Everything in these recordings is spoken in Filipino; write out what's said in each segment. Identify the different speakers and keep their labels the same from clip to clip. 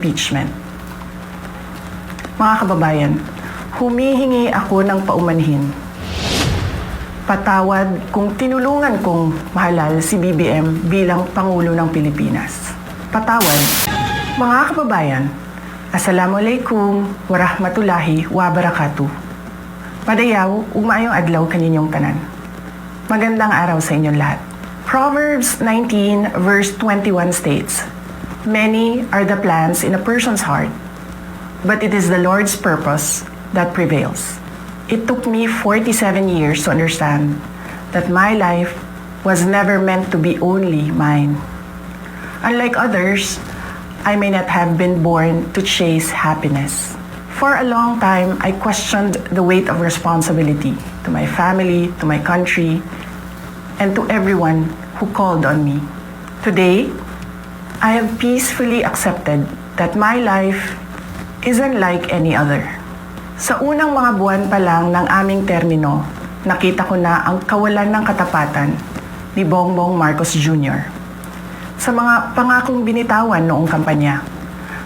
Speaker 1: Impeachment. Mga kababayan, humihingi ako ng paumanhin. Patawad kung tinulungan kong mahalal si BBM bilang Pangulo ng Pilipinas. Patawad. Mga kababayan, Assalamualaikum warahmatullahi wabarakatuh. Madayaw, ugmaayong adlaw kaninyong tanan. Magandang araw sa inyong lahat. Proverbs 19 verse 21 states, "Many are the plans in a person's heart, but it is the Lord's purpose that prevails." It took me 47 years to understand that my life was never meant to be only mine. Unlike others, I may not have been born to chase happiness. For a long time, I questioned the weight of responsibility to my family, to my country, and to everyone who called on me. Today, I have peacefully accepted that my life isn't like any other. Sa unang mga buwan pa lang ng aming termino, nakita ko na ang kawalan ng katapatan ni Bongbong Marcos Jr. Sa mga pangakong binitawan noong kampanya,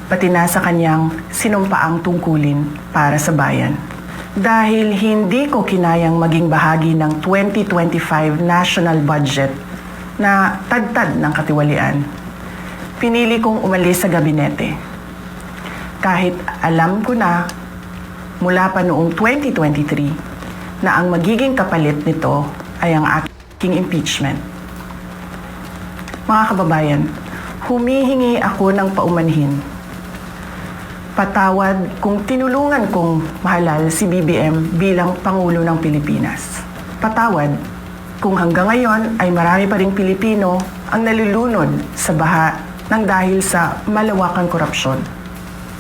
Speaker 1: pati na sa kanyang sinumpaang tungkulin para sa bayan. Dahil hindi ko kinayang maging bahagi ng 2025 national budget na tagtad ng katiwalian, pinili kong umalis sa gabinete. Kahit alam ko na mula pa noong 2023 na ang magiging kapalit nito ay ang aking impeachment. Mga kababayan, humihingi ako ng paumanhin. Patawad kung tinulungan kong mahalal si BBM bilang Pangulo ng Pilipinas. Patawad kung hanggang ngayon ay marami pa ring Pilipino ang nalulunod sa baha nang dahil sa malawakang korupsyon.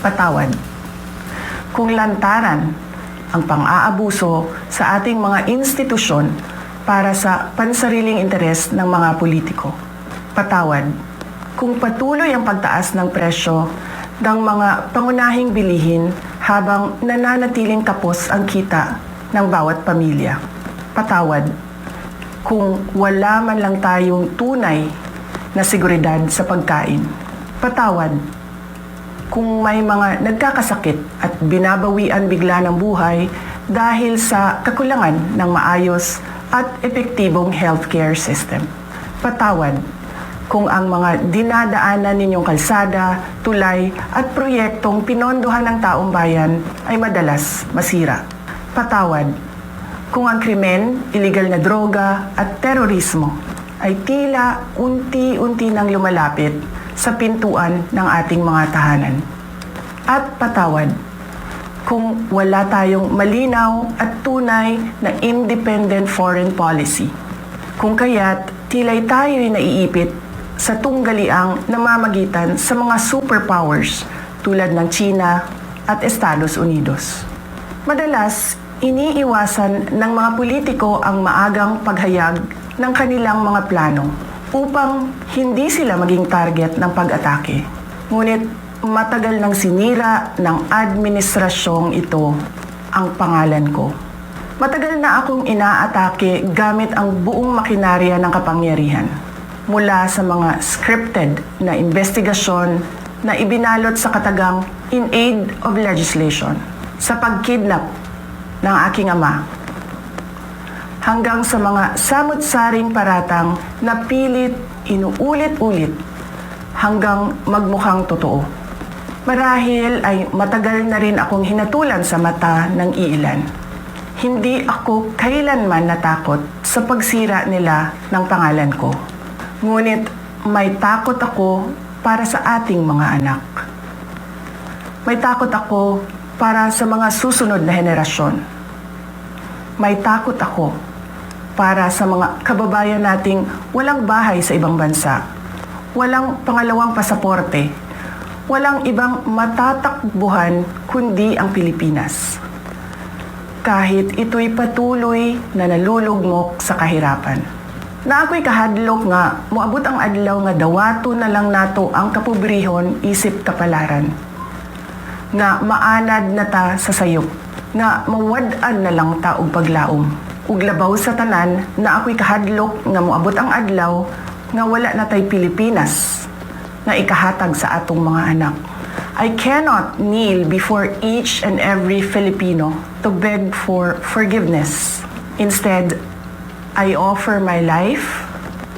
Speaker 1: Patawad kung lantaran ang pang-aabuso sa ating mga institusyon para sa pansariling interes ng mga politiko. Patawad kung patuloy ang pagtaas ng presyo ng mga pangunahing bilihin habang nananatiling kapos ang kita ng bawat pamilya. Patawad kung wala man lang tayong tunay na seguridad sa pagkain. Patawad kung may mga nagkakasakit at binabawian bigla ng buhay dahil sa kakulangan ng maayos at epektibong healthcare system. Patawad kung ang mga dinadaanan ninyong kalsada, tulay at proyektong pinondohan ng taong bayan ay madalas masira. Patawad kung ang krimen, iligal na droga at terorismo ay tila unti-unti nang lumalapit sa pintuan ng ating mga tahanan. At patawad kung wala tayong malinaw at tunay na independent foreign policy. Kung kaya't tila'y tayo'y naiipit sa tunggaliang namamagitan sa mga superpowers tulad ng China at Estados Unidos. Madalas, iniiwasan ng mga politiko ang maagang paghayag ng kanilang mga plano upang hindi sila maging target ng pag-atake. Ngunit matagal nang sinira ng administrasyong ito ang pangalan ko. Matagal na akong inaatake gamit ang buong makinarya ng kapangyarihan. Mula sa mga scripted na investigasyon na ibinalot sa katagang in aid of legislation, sa pagkidnap ng aking ama, hanggang sa mga samut-saring paratang na pilit inuulit-ulit hanggang magmukhang totoo. Marahil ay matagal na rin akong hinatulan sa mata ng iilan. Hindi ako kailanman natakot sa pagsira nila ng pangalan ko. Ngunit may takot ako para sa ating mga anak. May takot ako para sa mga susunod na henerasyon. May takot ako para sa mga kababayan nating walang bahay sa ibang bansa, walang pangalawang pasaporte, walang ibang matatakbuhan kundi ang Pilipinas. Kahit ito'y patuloy na nalulugmok sa kahirapan. Na ako'y kahadlok nga, moabot ang adlaw nga dawato na lang nato ang kapobrehon isip kapalaran. Nga maanad na ta sa sayop, nga mawad-an na lang ta og paglaom. Ug labaw sa tanan na ako'y kahadlok nga moabot ang adlaw nga wala na tay Pilipinas na ikahatag sa atong mga anak. I cannot kneel before each and every Filipino to beg for forgiveness. Instead, I offer my life,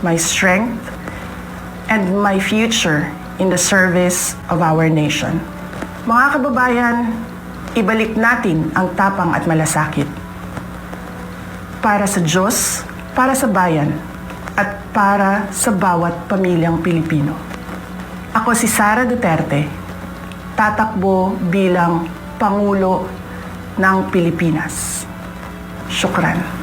Speaker 1: my strength, and my future in the service of our nation. Mga kababayan, ibalik natin ang tapang at malasakit. Para sa Diyos, para sa bayan, at para sa bawat pamilyang Pilipino. Ako si Sara Duterte, tatakbo bilang Pangulo ng Pilipinas. Syukran.